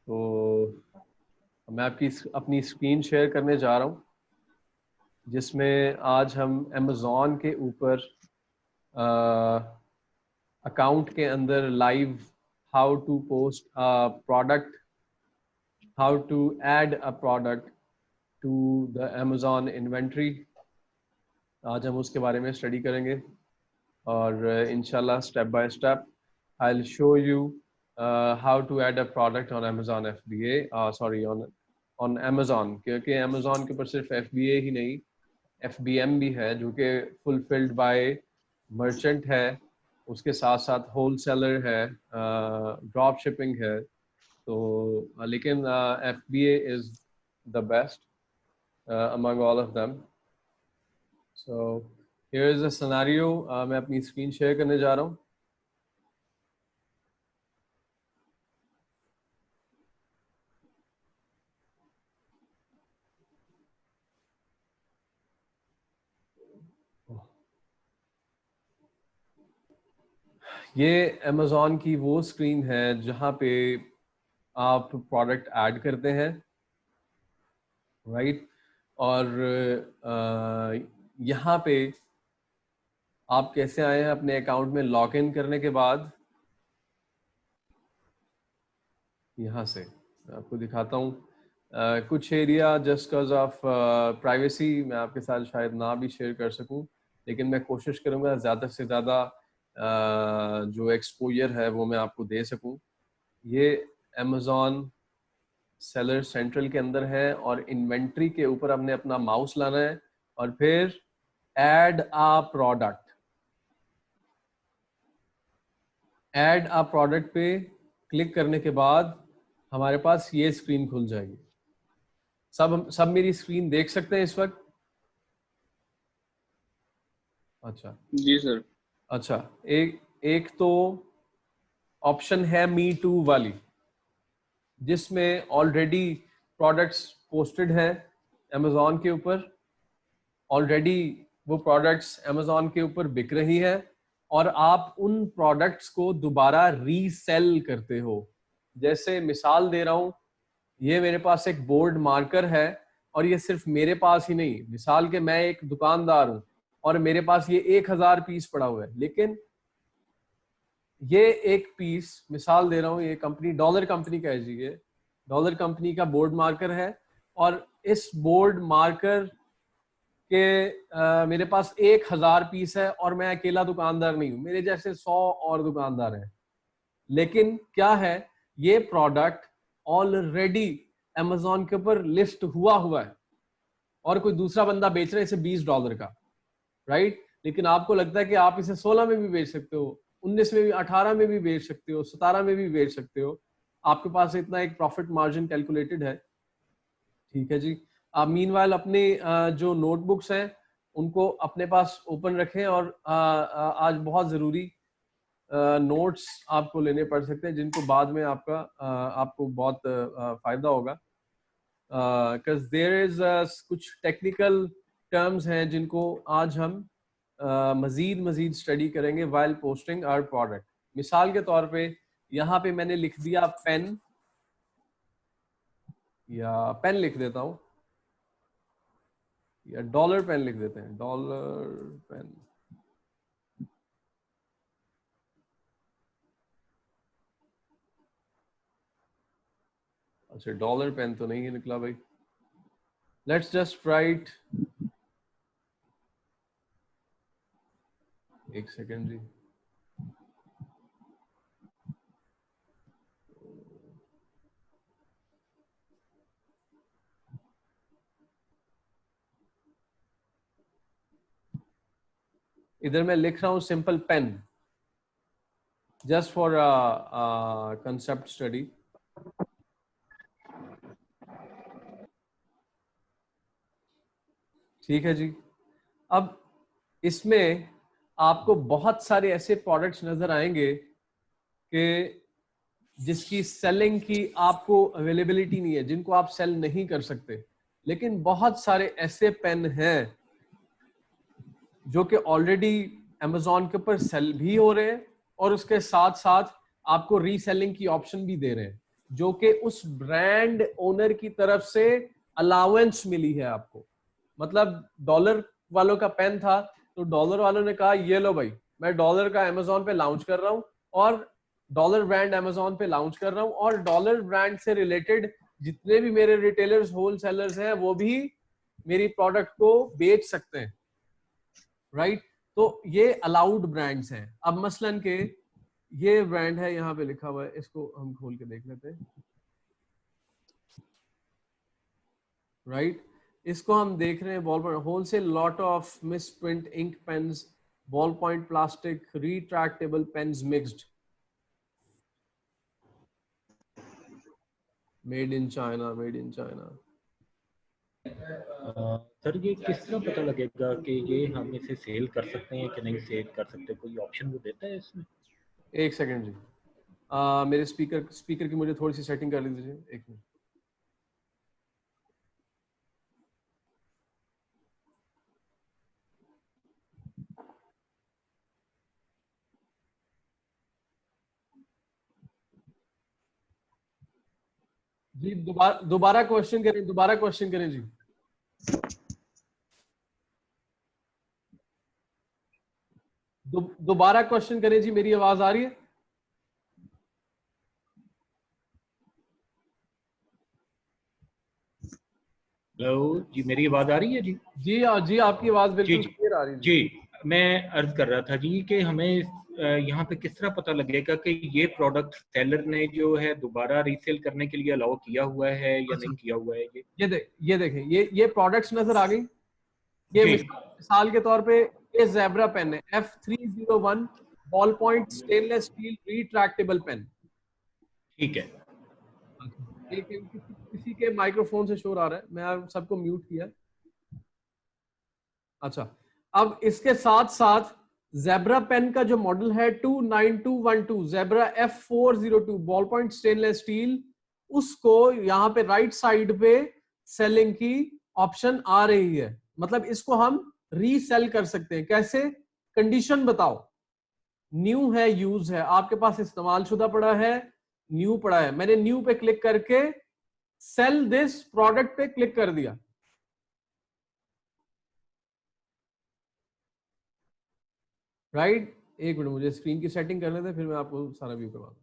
तो मैं अपनी स्क्रीन शेयर करने जा रहा हूँ, जिसमें आज हम अमेज़ॉन के ऊपर अकाउंट के अंदर live how to post product, how to add a product to the Amazon inventory, आज हम उसके बारे में स्टडी करेंगे। और इंशाल्लाह step by step I will show you how to add a product on Amazon FBA, sorry on Amazon, क्योंकि Amazon के ऊपर सिर्फ FBA ही नहीं FBM भी है जो कि फुलफिल्ड बाय मर्चेंट है, उसके साथ साथ होलसेलर है, ड्रॉप शिपिंग है। तो लेकिन FBA is the best among all of them. So here is a scenario, मैं अपनी स्क्रीन शेयर करने जा रहा हूँ। ये Amazon की वो स्क्रीन है जहाँ पे आप प्रोडक्ट ऐड करते हैं, राइट? और यहाँ पे आप कैसे आए हैं अपने अकाउंट में लॉग इन करने के बाद, यहाँ से आपको दिखाता हूँ। कुछ area just because of privacy मैं आपके साथ शायद ना भी शेयर कर सकूँ, लेकिन मैं कोशिश करूँगा ज़्यादा से ज़्यादा जो एक्सपोजर है वो मैं आपको दे सकूँ। ये Amazon सेलर सेंट्रल के अंदर है और इन्वेंट्री के ऊपर हमने अपना माउस लाना है और फिर add a product, add a product पे क्लिक करने के बाद हमारे पास ये स्क्रीन खुल जाएगी। सब मेरी स्क्रीन देख सकते हैं इस वक्त? अच्छा जी सर। अच्छा, एक तो ऑप्शन है मी टू वाली, जिसमें ऑलरेडी प्रोडक्ट्स पोस्टेड हैं Amazon के ऊपर, ऑलरेडी वो प्रोडक्ट्स Amazon के ऊपर बिक रही है और आप उन प्रोडक्ट्स को दोबारा रीसेल करते हो। जैसे मिसाल दे रहा हूँ, ये मेरे पास एक बोर्ड मार्कर है और ये सिर्फ मेरे पास ही नहीं, मिसाल के मैं एक दुकानदार हूँ और मेरे पास ये 1000 पीस पड़ा हुआ है, लेकिन ये एक पीस, मिसाल दे रहा हूँ, ये कंपनी डॉलर कंपनी कह दीजिए, डॉलर कंपनी का बोर्ड मार्कर है और इस बोर्ड मार्कर के मेरे पास 1000 पीस है और मैं अकेला दुकानदार नहीं हूं, मेरे जैसे 100 और दुकानदार हैं। लेकिन क्या है, ये प्रोडक्ट ऑलरेडी Amazon के ऊपर लिस्ट हुआ है और कोई दूसरा बंदा बेच रहा है इसे $20 का, राइट? लेकिन आपको लगता है कि आप इसे 16 में भी बेच सकते हो, 19 में भी, 18 में भी बेच सकते हो, 17 में भी बेच सकते हो, आपके पास इतना एक प्रॉफिट मार्जिन कैलकुलेटेड है, ठीक है जी। आप मीनवाइल अपने जो नोटबुक्स हैं उनको अपने पास ओपन रखें और आज बहुत ज़रूरी नोट्स आपको लेने पड़ सकते हैं जिनको बाद में आपको बहुत फ़ायदा होगा, because there is कुछ टेक्निकल टर्म्स हैं जिनको आज हम मज़ीद स्टडी करेंगे while posting our product। मिसाल के तौर पे यहाँ पे मैंने लिख दिया पेन, या पेन लिख देता हूँ, या डॉलर पेन लिख देते हैं, डॉलर पेन। अच्छा, डॉलर पेन तो नहीं है निकला भाई। लेट्स जस्ट राइट, एक सेकेंड जी। इधर मैं लिख रहा हूं simple pen, just for concept study. ठीक है जी। अब इसमें आपको बहुत सारे ऐसे प्रोडक्ट्स नजर आएंगे कि जिसकी सेलिंग की आपको अवेलेबिलिटी नहीं है, जिनको आप सेल नहीं कर सकते, लेकिन बहुत सारे ऐसे पेन हैं जो कि ऑलरेडी Amazon के ऊपर सेल भी हो रहे हैं और उसके साथ साथ आपको रीसेलिंग की ऑप्शन भी दे रहे हैं। जो कि उस ब्रांड ओनर की तरफ से अलाउंस मिली है आपको। मतलब डॉलर वालों का पेन था तो डॉलर वालों ने कहा ये लो भाई, मैं डॉलर का अमेजोन पे लॉन्च कर रहा हूं और डॉलर ब्रांड अमेजोन पे लॉन्च कर रहा हूं, और डॉलर ब्रांड से रिलेटेड जितने भी मेरे रिटेलर्स होलसेलर्स हैं वो भी मेरी प्रोडक्ट को बेच सकते हैं, राइट। तो ये अलाउड ब्रांड्स हैं। अब मसलन के ये ब्रांड है, यहाँ पे लिखा हुआ है, इसको हम खोल के देख लेते हैं, राइट। इसको हम देख रहे हैं, ball point wholesale lot of misprint ink pens, ball point plastic retractable pens mixed, made in China, made in China. Sir ये किस तरह पता लगेगा कि ये हम इसे सेल कर सकते हैं कि नहीं सेल कर सकते, कोई ऑप्शन वो देता है इसमें? एक सेकंड जी, मेरे स्पीकर की मुझे थोड़ी सी सेटिंग कर लीजिए, एक मिनट। जी दोबारा क्वेश्चन करें, दोबारा क्वेश्चन करें जी। दोबारा क्वेश्चन करें जी, मेरी आवाज आ रही है? हेलो जी, मेरी आवाज आ रही है जी? जी जी, आपकी आवाज बिल्कुल जी क्लियर आ रही है जी, मैं अर्ज कर रहा था जी कि हमें यहाँ पे किस तरह पता लगेगा कि ये प्रोडक्ट सेलर ने जो है दोबारा रीसेल करने के लिए अलाउ किया हुआ है या अच्छा, नहीं किया हुआ है। ये देखें, ये प्रोडक्ट्स नजर आ गई। ये जी मिसाल के तौर पे ये ज़ेब्रा पेन है, F301 ball point stainless steel retractable pen. ठीक है। किसी के माइक्रोफोन से शोर आ रहा है, मैं सबको म्यूट किया। अच्छा, अब इसके साथ साथ ज़ेब्रा पेन का जो मॉडल है 29212 zebra F402 ball point stainless steel, उसको यहाँ पे राइट साइड पे सेलिंग की ऑप्शन आ रही है। मतलब इसको हम रीसेल कर सकते हैं। कैसे? कंडीशन बताओ। न्यू है, यूज है, आपके पास इस्तेमाल शुदा पड़ा है, न्यू पड़ा है, मैंने न्यू पे क्लिक करके सेल दिस प्रोडक्ट पे क्लिक कर दिया, राइट। एक मिनट, मुझे स्क्रीन की सेटिंग करने थे, फिर मैं आपको सारा व्यू करवा दूं।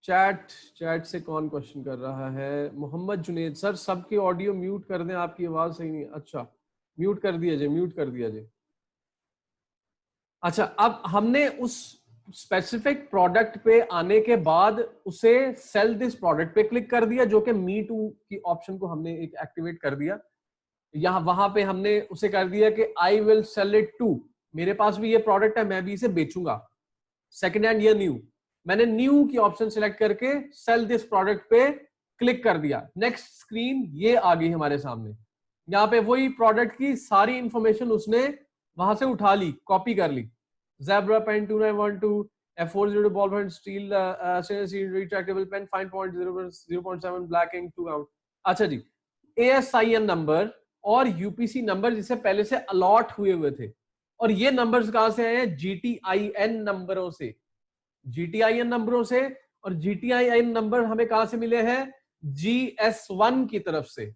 चैट चैट से कौन क्वेश्चन कर रहा है? मोहम्मद जुनेद सर, सबकी ऑडियो म्यूट कर दें, आपकी आवाज सही नहीं। अच्छा, म्यूट कर दिया जी, म्यूट कर दिया जी। अच्छा, अब हमने उस स्पेसिफिक प्रोडक्ट पे आने के बाद उसे सेल दिस प्रोडक्ट पे क्लिक कर दिया, जो कि मी टू की ऑप्शन को हमने एक एक्टिवेट कर दिया। यहाँ वहां पे हमने उसे कर दिया कि I will sell it to, मेरे पास भी ये प्रोडक्ट है, मैं भी इसे बेचूंगा, सेकंड हैंड या न्यू। मैंने न्यू की ऑप्शन सिलेक्ट करके सेल दिस प्रोडक्ट पे क्लिक कर दिया। नेक्स्ट स्क्रीन ये आ गई हमारे सामने। यहाँ पे वही प्रोडक्ट की सारी इंफॉर्मेशन उसने वहां से उठा ली, कॉपी कर ली। Zebra pen 2912 F402 ball point steel stainless steel retractable pen 5.0.7 black ink 2 ounce। अच्छा जी, ASIN नंबर और यूपीसी नंबर जिसे पहले से अलॉट हुए थे, और ये नंबर्स कहां से आए हैं? GTIN नंबरों से, GTIN नंबरों से। और GTIN नंबर हमें कहां से मिले हैं? GS1 की तरफ से।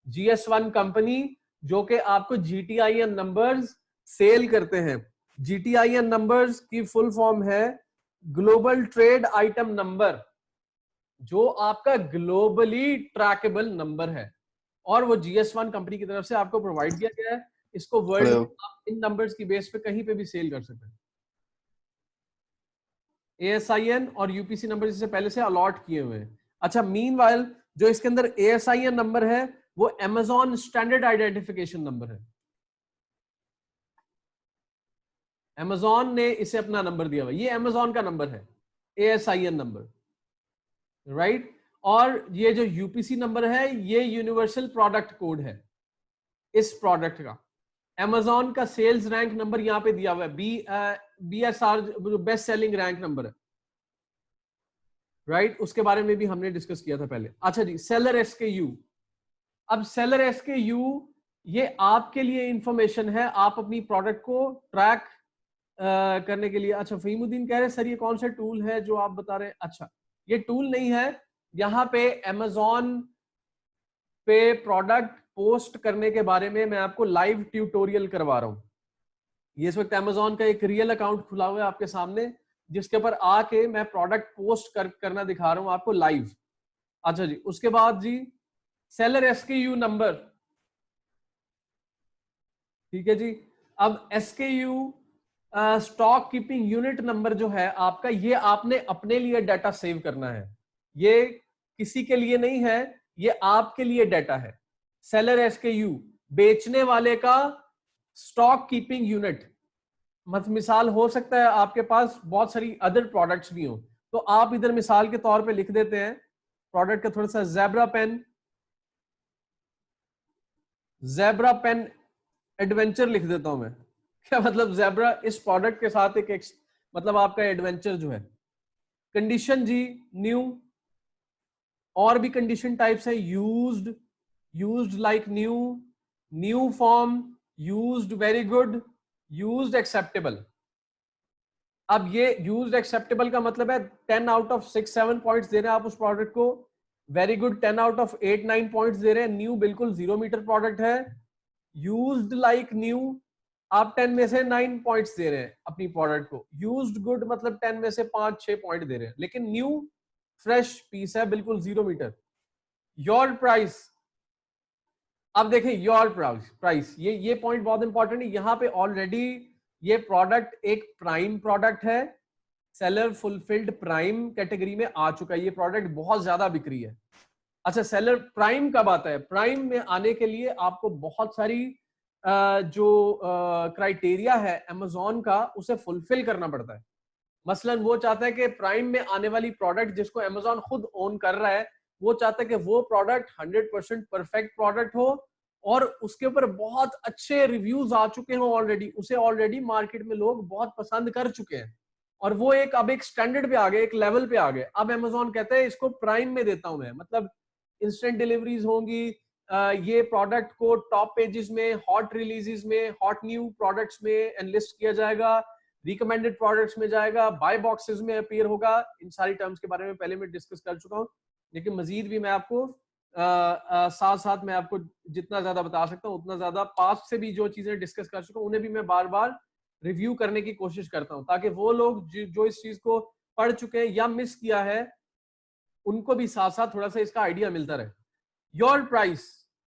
GS1 कंपनी जो कि आपको GTIN नंबर्स सेल करते हैं। GTIN नंबर्स की फुल फॉर्म है ग्लोबल ट्रेड आइटम नंबर, जो आपका ग्लोबली ट्रैकेबल नंबर है, और वो GS1 कंपनी की तरफ से आपको प्रोवाइड किया गया है। इसको वर्ल्ड में आप इन नंबर्स की बेस पे कहीं पे भी सेल कर सकते हैं। ASIN और यूपीसी नंबर जिसे पहले से अलॉट किए हुए हैं। अच्छा, मीनवाइल जो इसके अंदर ASIN नंबर है वो Amazon स्टैंडर्ड आइडेंटिफिकेशन नंबर है। Amazon ने इसे अपना नंबर दिया हुआ, ये Amazon का नंबर है, ASIN नंबर, राइट। और ये जो यूपीसी नंबर है ये यूनिवर्सल प्रोडक्ट कोड है इस प्रोडक्ट का। Amazon का सेल्स रैंक नंबर यहाँ पे दिया हुआ है, BSR जो बेस्ट सेलिंग रैंक नंबर है, राइट। उसके बारे में भी हमने डिस्कस किया था पहले। अच्छा जी, सेलर SKU। अब सेलर SKU ये आपके लिए इंफॉर्मेशन है, आप अपनी प्रोडक्ट को ट्रैक करने के लिए। अच्छा, फहीमुद्दीन कह रहे हैं सर ये कौन सा टूल है जो आप बता रहे हैं? अच्छा, ये टूल नहीं है, यहाँ पे अमेजोन पे प्रोडक्ट पोस्ट करने के बारे में मैं आपको लाइव ट्यूटोरियल करवा रहा हूँ। ये इस वक्त अमेजोन का एक रियल अकाउंट खुला हुआ है आपके सामने, जिसके ऊपर आके मैं प्रोडक्ट पोस्ट करना दिखा रहा हूँ आपको लाइव। अच्छा जी, उसके बाद जी सेलर एसकेयू नंबर, ठीक है जी। अब SKU stock keeping unit number जो है आपका, ये आपने अपने लिए डाटा सेव करना है, ये किसी के लिए नहीं है, ये आपके लिए डाटा है। सेलर एसकेयू, बेचने वाले का स्टॉक कीपिंग यूनिट। मिसाल हो सकता है आपके पास बहुत सारी अदर प्रोडक्ट्स भी हो, तो आप इधर मिसाल के तौर पे लिख देते हैं प्रोडक्ट का थोड़ा सा, ज़ेब्रा पेन एडवेंचर लिख देता हूं मैं। क्या मतलब ज़ेब्रा इस प्रोडक्ट के साथ एक मतलब आपका एडवेंचर जो है। कंडीशन जी न्यू, और भी कंडीशन टाइप्स है, used, used like new, new form, used very good, used acceptable. अब ये यूज्ड एक्सेप्टेबल का मतलब है 10 आउट ऑफ 6-7 पॉइंट्स दे रहे हैं आप उस प्रोडक्ट को, very good 10 out of 8-9 points दे रहे हैं, न्यू बिल्कुल 0 मीटर प्रोडक्ट है, यूज्ड लाइक न्यू आप 10 में से 9 पॉइंट्स दे रहे हैं अपनी प्रोडक्ट को, यूज्ड गुड मतलब 10 में से 5-6 पॉइंट दे रहे हैं, लेकिन न्यू फ्रेश पीस है बिल्कुल 0 मीटर। योर प्राइस, अब देखिए योर प्राइस ये पॉइंट बहुत इंपॉर्टेंट है। यहां पे ऑलरेडी ये प्रोडक्ट एक प्राइम प्रोडक्ट है, सेलर फुलफिल्ड प्राइम कैटेगरी में आ चुका है, ये प्रोडक्ट बहुत ज्यादा बिक रही है। अच्छा, सेलर प्राइम कब आता है? प्राइम में आने के लिए आपको बहुत सारी जो क्राइटेरिया है अमेजोन का उसे फुलफिल करना पड़ता है। मसलन वो चाहता है कि प्राइम में आने वाली प्रोडक्ट जिसको अमेजोन खुद ओन कर रहा है, वो चाहता है कि वो प्रोडक्ट 100% परफेक्ट प्रोडक्ट हो और उसके ऊपर बहुत अच्छे रिव्यूज आ चुके हो ऑलरेडी, उसे ऑलरेडी मार्केट में लोग बहुत पसंद कर चुके हैं और वो एक अब एक स्टैंडर्ड पे आ गए, एक लेवल पे आ गए। अब अमेजोन कहते हैं इसको प्राइम में देता हूं मैं, मतलब इंस्टेंट डिलीवरीज होंगी, ये प्रोडक्ट को टॉप पेजेस में, हॉट रिलीजेस में, हॉट न्यू प्रोडक्ट्स में एनलिस्ट किया जाएगा, रिकमेंडेड प्रोडक्ट्स में जाएगा, बाय बॉक्सेस में अपीयर होगा। इन सारी टर्म्स के बारे में पहले मैं डिस्कस कर चुका हूं, लेकिन मजीद भी मैं आपको साथ साथ मैं आपको जितना ज्यादा बता सकता हूं उतना ज्यादा, पास्ट से भी जो चीजें डिस्कस कर चुका हूं उन्हें भी मैं बार बार रिव्यू करने की कोशिश करता हूं, ताकि वो लोग जो इस चीज को पढ़ चुके हैं या मिस किया है उनको भी साथ साथ थोड़ा सा इसका आइडिया मिलता रहे। योर प्राइस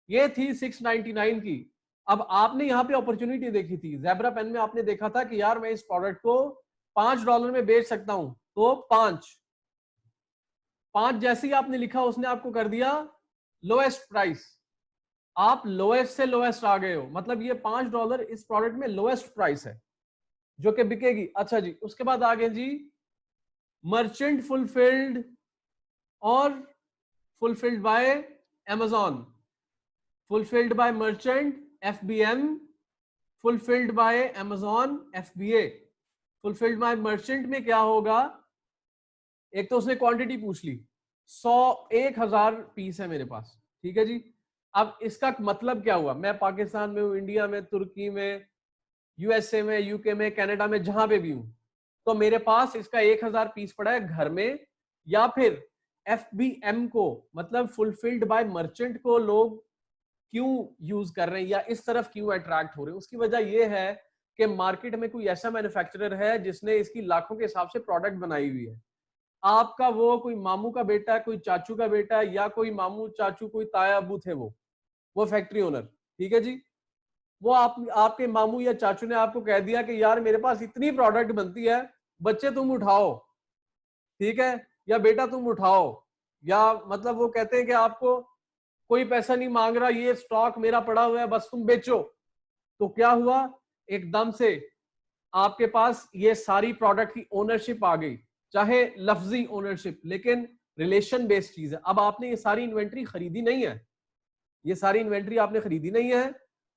ये थी 699 की। अब आपने यहाँ पे अपॉर्चुनिटी देखी थी, ज़ेब्रा पेन में आपने देखा था कि यार मैं इस प्रोडक्ट को $5 में बेच सकता हूं, तो पांच जैसे ही आपने लिखा उसने आपको कर दिया लोएस्ट प्राइस, आप लोएस्ट से लोएस्ट आ गए हो, मतलब ये $5 इस प्रोडक्ट में लोएस्ट प्राइस है जो कि बिकेगी। अच्छा जी, उसके बाद आगे जी मर्चेंट फुलफिल्ड और fulfilled by Amazon, fulfilled by merchant FBM, fulfilled by Amazon FBA। fulfilled by merchant में क्या होगा, एक तो उसने क्वांटिटी पूछ ली, 100,000 पीस है मेरे पास, ठीक है जी। अब इसका मतलब क्या हुआ, मैं पाकिस्तान में हूं, इंडिया में, तुर्की में, यूएसए में, यूके में, कनाडा में, जहां पे भी हूं, तो मेरे पास इसका 1,000 पीस पड़ा है घर में, या फिर FBM को मतलब फुलफिल्ड बाय मर्चेंट को लोग क्यों यूज कर रहे हैं या इस तरफ क्यों अट्रैक्ट हो रहे हैं, उसकी वजह यह है कि मार्केट में कोई ऐसा मैन्युफैक्चरर है जिसने इसकी लाखों के हिसाब से प्रोडक्ट बनाई हुई है। आपका वो कोई मामू का बेटा, कोई चाचू का बेटा, या कोई मामू चाचू कोई ताया अबू थे, वो फैक्ट्री ओनर, ठीक है जी, वो आपके मामू या चाचू ने आपको कह दिया कि यार मेरे पास इतनी प्रोडक्ट बनती है, बच्चे तुम उठाओ, ठीक है, या बेटा तुम उठाओ, या मतलब वो कहते हैं कि आपको कोई पैसा नहीं मांग रहा, ये स्टॉक मेरा पड़ा हुआ है, बस तुम बेचो। तो क्या हुआ, एकदम से आपके पास ये सारी प्रोडक्ट की ओनरशिप आ गई, चाहे लफ्जी ओनरशिप, लेकिन रिलेशन बेस्ड चीज है। अब आपने ये सारी इन्वेंट्री खरीदी नहीं है, ये सारी इन्वेंट्री आपने खरीदी नहीं है,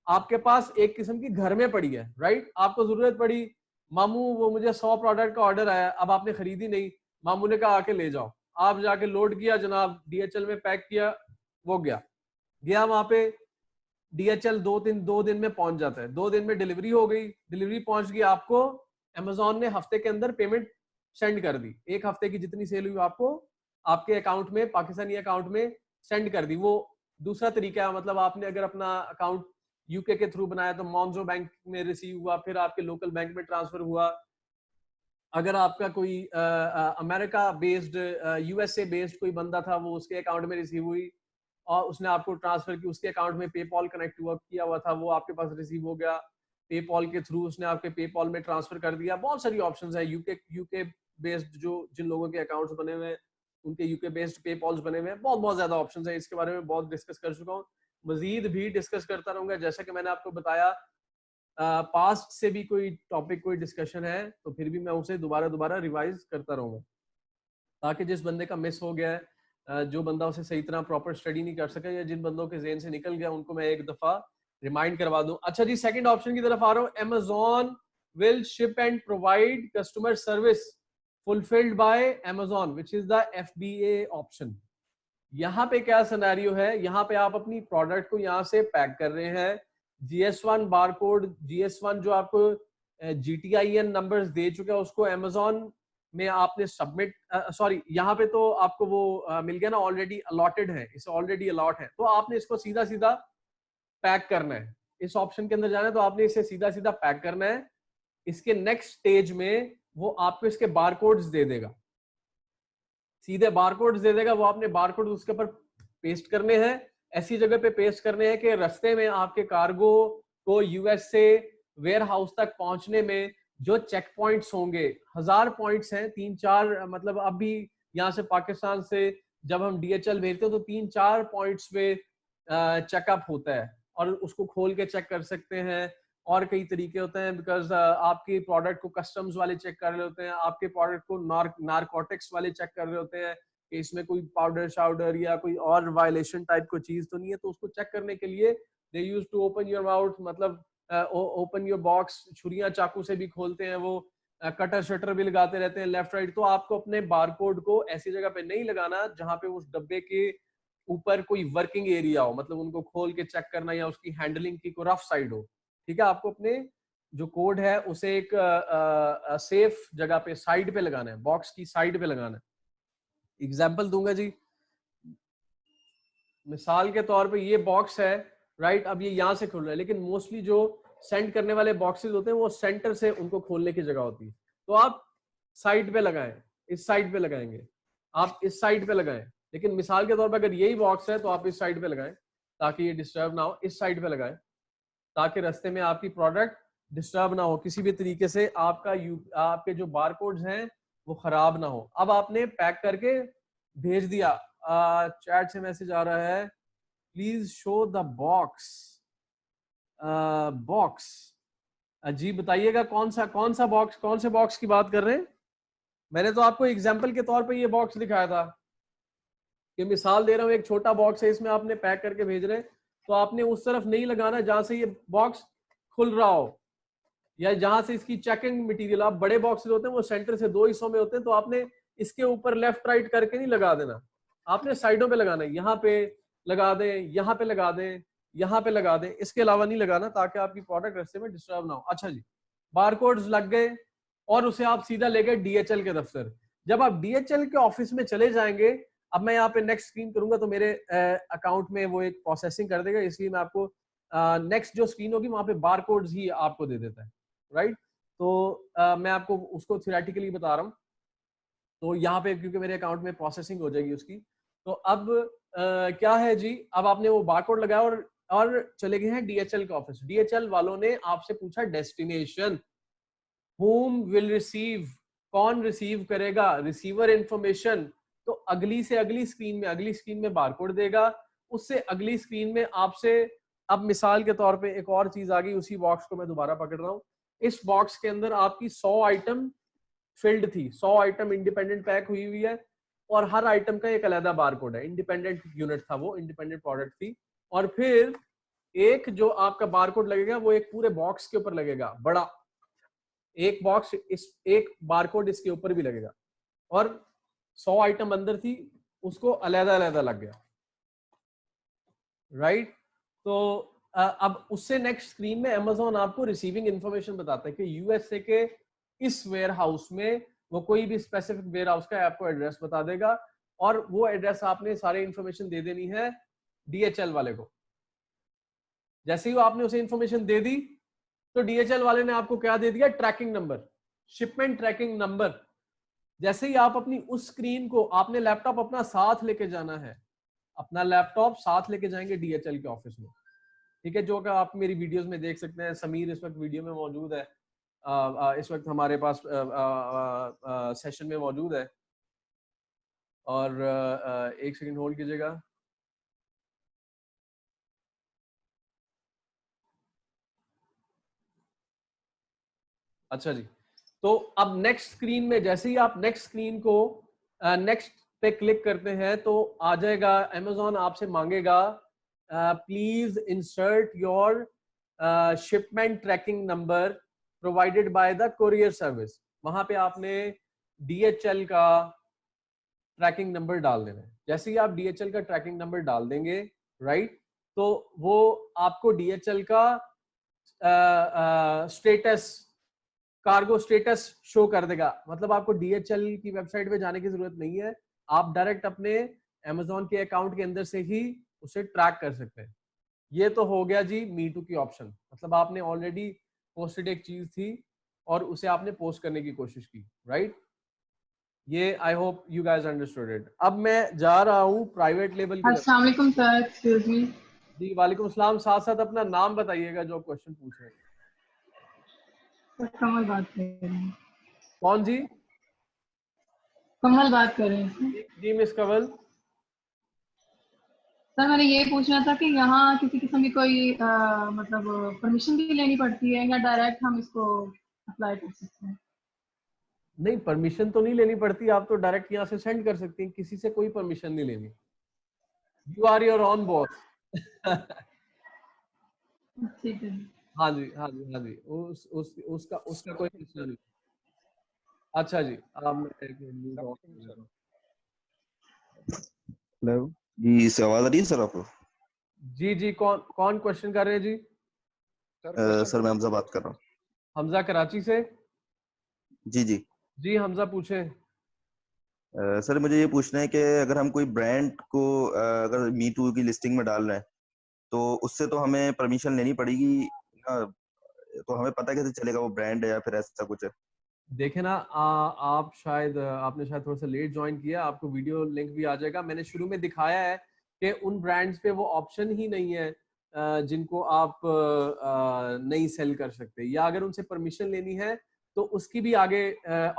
आपके पास एक किस्म की घर में पड़ी है, राइट। आपको जरूरत पड़ी, मामू वो मुझे 100 प्रोडक्ट का ऑर्डर आया, अब आपने खरीदी नहीं, मामू ने कहा आके ले जाओ, आप जाके लोड किया जनाब, DHL में पैक किया, वो गया वहां पे, DHL 2 दिन में पहुंच जाता है, 2 दिन में डिलीवरी हो गई, डिलीवरी पहुंच गई आपको अमेजोन ने हफ्ते के अंदर पेमेंट सेंड कर दी, एक हफ्ते की जितनी सेल हुई आपको आपके अकाउंट में, पाकिस्तानी अकाउंट में सेंड कर दी। वो दूसरा तरीका है, मतलब आपने अगर अपना अकाउंट यूके के थ्रू बनाया तो मॉन्जो बैंक में रिसीव हुआ, फिर आपके लोकल बैंक में ट्रांसफर हुआ। अगर आपका कोई अमेरिका बेस्ड, यूएसए बेस्ड कोई बंदा था, वो उसके अकाउंट में रिसीव हुई और उसने आपको ट्रांसफर की, उसके अकाउंट में पेपॉल कनेक्ट हुआ किया हुआ था, वो आपके पास रिसीव हो गया, पेपॉल के थ्रू उसने आपके पेपॉल में ट्रांसफर कर दिया। बहुत सारी ऑप्शंस है। यूके बेस्ड जो जिन लोगों के अकाउंट्स बने हुए हैं उनके यूके बेस्ड पेपॉल्स बने हुए हैं, बहुत बहुत ज्यादा ऑप्शंस है। इसके बारे में बहुत डिस्कस कर चुका हूँ, मजीद भी डिस्कस करता रहूंगा। जैसा कि मैंने आपको बताया, पास्ट से भी कोई टॉपिक, कोई डिस्कशन है तो फिर भी मैं उसे दोबारा दोबारा रिवाइज करता रहूंगा, ताकि जिस बंदे का मिस हो गया है, जो बंदा उसे सही तरह प्रॉपर स्टडी नहीं कर सका, या जिन बंदों के ज़हन से निकल गया, उनको मैं एक दफा रिमाइंड करवा दूं। अच्छा जी, सेकंड ऑप्शन की तरफ आ रहा हूं। Amazon will ship and provide customer service fulfilled by Amazon, which is the FBA option। यहाँ पे क्या सिनेरियो है, यहाँ पे आप अपनी प्रोडक्ट को यहाँ से पैक कर रहे हैं, GS1 बारकोड, GS1 जो आपको GTIN नंबर्स दे चुका है उसको Amazon में आपने सबमिट, सॉरी यहाँ पे तो आपको वो मिल गया ना, ऑलरेडी अलॉटेड है, इसे ऑलरेडी अलॉट है, तो आपने इसको सीधा सीधा पैक करना है। इस ऑप्शन के अंदर जाना है तो आपने इसे सीधा सीधा पैक करना है। इसके नेक्स्ट स्टेज में वो आपको इसके बारकोड्स दे देगा, सीधे बारकोड्स दे देगा। वो आपने बारकोड उसके ऊपर पेस्ट करने हैं, ऐसी जगह पे पेस्ट करने हैं कि रास्ते में आपके कार्गो को यूएस से वेयर हाउस तक पहुंचने में जो चेक पॉइंट्स होंगे, 1000 पॉइंट्स हैं, 3-4, मतलब अभी यहाँ से पाकिस्तान से जब हम DHL भेजते हैं तो 3-4 पॉइंट्स पे चेकअप होता है और उसको खोल के चेक कर सकते हैं। और कई तरीके होते हैं, बिकॉज आपकी प्रोडक्ट को कस्टम्स वाले चेक कर रहे होते हैं, आपके प्रोडक्ट को नारकोटिक्स वाले चेक कर रहे होते हैं कि इसमें कोई पाउडर शाउडर या कोई और वायलेशन टाइप को चीज तो नहीं है। तो उसको चेक करने के लिए they use to open your mouth, मतलब ओपन योर बॉक्स, छुरियां चाकू से भी खोलते हैं वो, कटर शटर भी लगाते रहते हैं लेफ्ट राइट। तो आपको अपने बारकोड को ऐसी जगह पे नहीं लगाना जहां पे उस डब्बे के ऊपर कोई वर्किंग एरिया हो, मतलब उनको खोल के चेक करना या उसकी हैंडलिंग की कोई रफ साइड हो। ठीक है, आपको अपने जो कोड है उसे एक सेफ जगह पे साइड पे लगाना है, बॉक्स की साइड पे लगाना है। एग्जांपल दूंगा जी, मिसाल के तौर पे ये बॉक्स है, राइट, अब ये यहाँ से खुल रहा है, लेकिन मोस्टली जो सेंड करने वाले बॉक्सेस होते हैं वो सेंटर से उनको खोलने की जगह होती है। तो आप साइड पे लगाएं, इस साइड पे लगाएंगे, आप इस साइड पे लगाएं, लेकिन मिसाल के तौर पर अगर यही बॉक्स है तो आप इस साइड पे लगाएं ताकि ये डिस्टर्ब ना हो, इस साइड पे लगाएं ताकि रास्ते में आपकी प्रोडक्ट डिस्टर्ब ना हो किसी भी तरीके से, आपके जो बारकोड्स हैं वो खराब ना हो। अब आपने पैक करके भेज दिया, चैट से मैसेज आ रहा है, please show the box. Box जी बताइएगा कौन सा बॉक्स, कौन से बॉक्स की बात कर रहे हैं। मैंने तो आपको एग्जांपल के तौर पे ये बॉक्स दिखाया था कि मिसाल दे रहा हूँ, एक छोटा बॉक्स है, इसमें आपने पैक करके भेज रहे हैं, तो आपने उस तरफ नहीं लगाना जहां से ये बॉक्स खुल रहा हो या जहां से इसकी चेकिंग मटेरियल, आप बड़े बॉक्सेस होते हैं वो सेंटर से 2 हिस्सों में होते हैं, तो आपने इसके ऊपर लेफ्ट राइट करके नहीं लगा देना, आपने साइडों पे लगाना है, यहाँ पे लगा दें, यहाँ पे लगा दें, यहाँ पे लगा दें, इसके अलावा नहीं लगाना ताकि आपकी प्रोडक्ट रास्ते में डिस्टर्ब ना हो। अच्छा जी, बारकोड्स लग गए और उसे आप सीधा ले गए DHL के दफ्तर। जब आप DHL के ऑफिस में चले जाएंगे, अब मैं यहाँ पे नेक्स्ट स्क्रीन करूंगा तो मेरे अकाउंट में वो एक प्रोसेसिंग कर देगा, इसलिए मैं आपको नेक्स्ट जो स्क्रीन होगी वहां पे बारकोड्स ही आपको दे देता है, राइट। तो मैं आपको उसको थियोरेटिकली बता रहा हूँ। तो यहाँ पे क्योंकि मेरे अकाउंट में प्रोसेसिंग हो जाएगी उसकी, तो अब क्या है जी, अब आपने वो बारकोड लगाया और चले गए हैं DHL के ऑफिस। DHL वालों ने आपसे पूछा डेस्टिनेशन, whom will receive, कौन रिसीव करेगा, रिसीवर इंफॉर्मेशन। तो अगली से अगली स्क्रीन में बारकोड देगा, उससे अगली स्क्रीन में आपसे, अब मिसाल के तौर पे एक और चीज आ गई, उसी बॉक्स को मैं दोबारा पकड़ रहा हूँ, इस बॉक्स के अंदर आपकी 100 आइटम फिल्ड थी, 100 आइटम इंडिपेंडेंट पैक हुई है और हर आइटम का एक अलग बारकोड है, इंडिपेंडेंट यूनिट था, वो इंडिपेंडेंट प्रोडक्ट थी। और फिर एक जो आपका बारकोड लगेगा वो एक पूरे बॉक्स के ऊपर लगेगा, बड़ा एक बॉक्स, इस एक बारकोड इसके ऊपर भी लगेगा, और 100 आइटम अंदर थी, उसको अलग-अलग लग गया, राइट। तो अब उससे नेक्स्ट स्क्रीन में Amazon आपको रिसीविंग इंफॉर्मेशन बताता है कि USA के इस वेयर हाउस में, वो कोई भी स्पेसिफिक वेयर हाउस का आपको एड्रेस बता देगा, और वो एड्रेस आपने सारे इंफॉर्मेशन दे देनी है DHL वाले को। जैसे ही आपने उसे इंफॉर्मेशन दे दी तो DHL वाले ने आपको क्या दे दिया, tracking number, shipment tracking number. जैसे ही आप अपनी उस स्क्रीन को, आपने लैपटॉप अपना साथ लेके जाना है, अपना लैपटॉप साथ लेके जाएंगे DHL के ऑफिस में, ठीक है, जो कि आप मेरी वीडियोस में देख सकते हैं। समीर इस वक्त वीडियो में मौजूद है, इस वक्त हमारे पास सेशन में मौजूद है। और एक सेकंड होल्ड कीजिएगा। अच्छा जी, तो अब नेक्स्ट स्क्रीन में, जैसे ही आप नेक्स्ट स्क्रीन को नेक्स्ट पे क्लिक करते हैं तो आ जाएगा, Amazon आपसे मांगेगा please insert your shipment tracking number provided by the courier service. वहां पे आपने DHL का ट्रैकिंग नंबर डाल देना है। जैसे ही आप DHL का ट्रैकिंग नंबर डाल देंगे, राइट, तो वो आपको DHL का स्टेटस, कार्गो स्टेटस शो कर देगा। मतलब आपको DHL की वेबसाइट पे जाने की जरूरत नहीं है, आप डायरेक्ट अपने Amazon के अकाउंट के अंदर से ही उसे ट्रैक कर सकते हैं। ये तो हो गया जी मीटू की ऑप्शन, मतलब आपने ऑलरेडी पोस्टेड एक चीज थी और उसे आपने पोस्ट करने की कोशिश की, राइट। ये I hope you guys understood it. अब मैं जा रहा हूँ प्राइवेट लेवल की तरफ। अस्सलाम वालेकुम सर, एक्सक्यूज मी। जी वालेकुम सलाम। साथ साथ अपना नाम बताइएगा जो क्वेश्चन पूछ रहे हैं। कमल बात कर रहे हैं। कौन जी? कमल बात कर रहे हैं जी मिस कंवल। सर। मैंने ये पूछना था कि यहाँ किसी किस्म की कोई मतलब परमिशन भी लेनी पड़ती है या डायरेक्ट हम इसको अप्लाई कर सकते हैं? नहीं, परमिशन तो नहीं लेनी पड़ती, आप तो डायरेक्ट यहाँ से सेंड कर सकती हैं, किसी से कोई परमिशन नहीं लेनी। You are your own boss. ठीक है। हाँ जी, हाँ जी, हाँ जी, उसका उसका कोई मसला नहीं। अच्छा जी, आप मैं एक मिनट ऑफ कर देता हूँ। हेलो जी, इससे आवाज आ रही है सर आपको? जी जी, कौन कौन क्वेश्चन कर रहे हैं जी? सर मैं हमजा बात कर रहा हूँ। हमजा कराची से। जी जी। जी हमजा पूछें। सर मुझे ये पूछना है कि अगर हम कोई ब्रांड को अगर मी टू की लिस्टिंग में डाल रहे हैं तो उससे तो हमें परमिशन लेनी पड़ेगी ना, तो हमें पता कैसे चलेगा वो ब्रांड है या फिर ऐसा कुछ है? देखे ना, आप शायद आपने शायद थोड़ा सा लेट ज्वाइन किया, आपको वीडियो लिंक भी आ जाएगा। मैंने शुरू में दिखाया है कि उन ब्रांड्स पे वो ऑप्शन ही नहीं है जिनको आप नहीं सेल कर सकते, या अगर उनसे परमिशन लेनी है तो उसकी भी आगे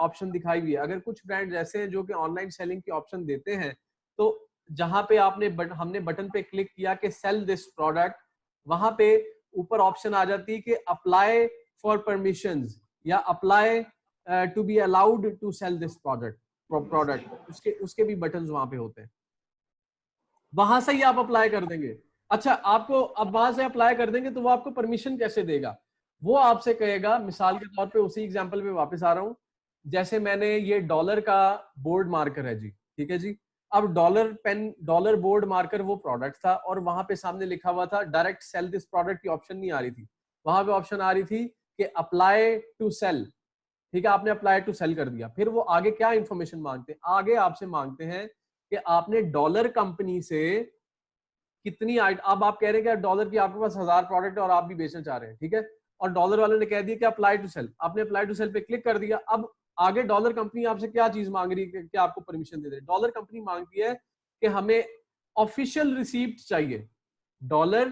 ऑप्शन दिखाई हुई है। अगर कुछ ब्रांड ऐसे हैं जो कि ऑनलाइन सेलिंग की ऑप्शन देते हैं, तो जहां पे हमने बटन पे क्लिक किया कि सेल दिस प्रोडक्ट, वहां पे ऊपर ऑप्शन आ जाती है कि अप्लाई फॉर परमिशंस या apply to be allowed to sell this product, उसके उसके भी बटन वहां पे होते हैं, वहां से ही आप अप्लाई कर देंगे। अच्छा, आपको अब वहां से अप्लाई कर देंगे तो वो आपको परमिशन कैसे देगा? वो आपसे कहेगा, मिसाल के तौर पे उसी एग्जांपल पे वापस आ रहा हूं, जैसे मैंने ये डॉलर का बोर्ड मार्कर है जी, ठीक है जी। अब dollar pen, dollar board marker वो प्रोडक्ट था और वहां पे सामने लिखा हुआ था डायरेक्ट सेल दिस प्रोडक्ट की ऑप्शन नहीं आ रही थी, वहां पे ऑप्शन आ रही थी कि अप्लाई टू सेल। ठीक है, आपने अप्लाई टू सेल कर दिया। फिर वो आगे क्या इंफॉर्मेशन मांगते हैं? आगे आपसे मांगते हैं कि आपने डॉलर कंपनी से कितनी अब आप कह रहे हैं कि डॉलर की आपके पास 1000 प्रोडक्ट है और आप भी बेचना चाह रहे हैं, ठीक है, और डॉलर वाले ने कह दिया कि अप्लाई टू सेल, आपने अप्लाई टू सेल पे क्लिक कर दिया। अब आगे डॉलर कंपनी आपसे क्या चीज मांग रही है कि आपको परमिशन दे दे? डॉलर कंपनी मांगती है कि हमें ऑफिशियल रिसीप्ट चाहिए, डॉलर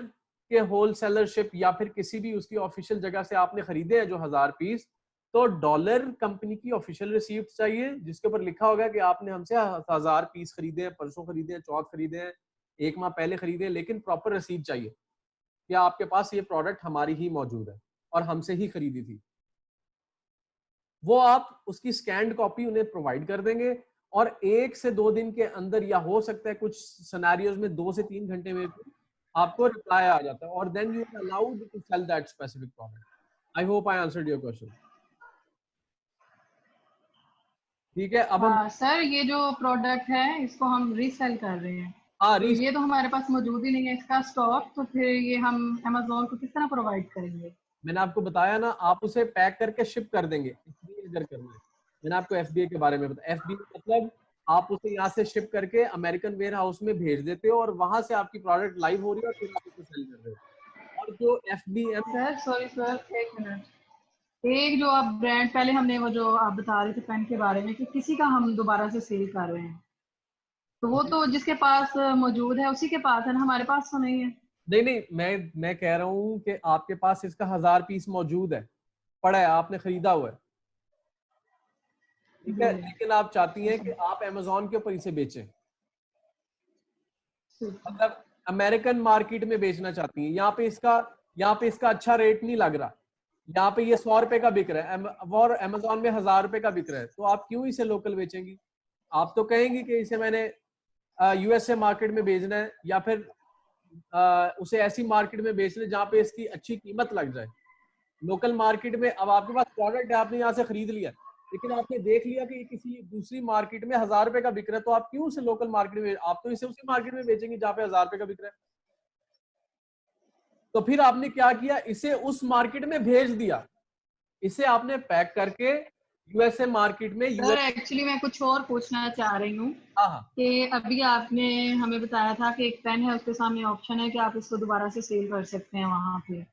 के होलसेलरशिप या फिर किसी भी उसकी ऑफिशियल जगह से आपने खरीदे हैं जो 1000 पीस, तो डॉलर कंपनी की ऑफिशियल रिसीप्ट चाहिए जिसके ऊपर लिखा होगा कि आपने हमसे 1000 पीस खरीदे हैं, परसों खरीदे हैं, चौथ खरीदे हैं, एक माह पहले खरीदे, लेकिन प्रॉपर रसीद चाहिए कि आपके पास ये प्रोडक्ट हमारी ही मौजूद है और हमसे ही खरीदी थी। वो आप उसकी स्कैन्ड कॉपी उन्हें प्रोवाइड कर देंगे और 1 से 2 दिन के अंदर, या हो सकता है कुछ सिनेरियोज में 2 से 3 घंटे में आपको रिप्लाई आ जाता है, और then you are allowed to sell that specific product. I hope I answered your question. ठीक है, अब हम सर, ये जो प्रोडक्ट है इसको हम रीसेल कर रहे हैं, तो रीसेल, ये तो हमारे पास मौजूद ही नहीं है इसका स्टॉक, तो फिर ये हम Amazon को किस तरह प्रोवाइड करेंगे? मैंने आपको बताया ना, आप उसे पैक करके शिप कर देंगे, इसलिए मेजर करना है। मैंने आपको FBA के बारे में बताया। FBA मतलब आप उसे यहाँ से शिप करके अमेरिकन वेयर हाउस में भेज देते हो और वहां से आपकी प्रोडक्ट लाइव हो रही है और फिर आप उसे सेल कर रहे हो। और जो FBM, सर सॉरी सर, एक मिनट, एक जो आप ब्रांड, पहले हमने वो जो आप बता रहे थे पेन के बारे में कि किसी का हम दोबारा से सेल कर रहे हैं, तो वो तो जिसके पास मौजूद है उसी के पास है ना, हमारे पास तो नहीं है। नहीं, मैं कह रहा हूँ कि आपके पास इसका 1000 पीस मौजूद है, पड़ा है, आपने खरीदा हुआ है, ठीक है, लेकिन आप चाहती हैं कि आप Amazon के ऊपर इसे बेचें, मतलब अमेरिकन मार्केट में बेचना चाहती हैं। यहाँ पे इसका अच्छा रेट नहीं लग रहा, यहाँ पे ये 100 रुपए का बिक रहा है और Amazon में 1000 रुपए का बिक रहा है, तो आप क्यों इसे लोकल बेचेंगी? आप तो कहेंगी कि इसे मैंने USA मार्केट में बेचना है, या फिर उसे ऐसी मार्केट में बेचना है जहाँ पे इसकी अच्छी कीमत लग जाए। लोकल मार्केट में अब आपके पास प्रोडक्ट है, आपने यहाँ से खरीद लिया, लेकिन आपने देख लिया कि किसी दूसरी मार्केट में 1000 रुपए का बिक रहा है, तो आप क्यों उसे लोकल मार्केट में, आप तो इसे उसी मार्केट में बेचेंगे जहाँ पे 1000 रुपए का बिक रहा है। तो फिर आपने क्या किया, इसे उस मार्केट में भेज दिया, इसे आपने पैक करके USA मार्केट में। सर एक्चुअली मैं कुछ और पूछना चाह रही हूँ कि अभी आपने हमें बताया था कि एक पेन है, उसके सामने ऑप्शन है कि आप इसको दोबारा से सेल कर सकते हैं, वहां पे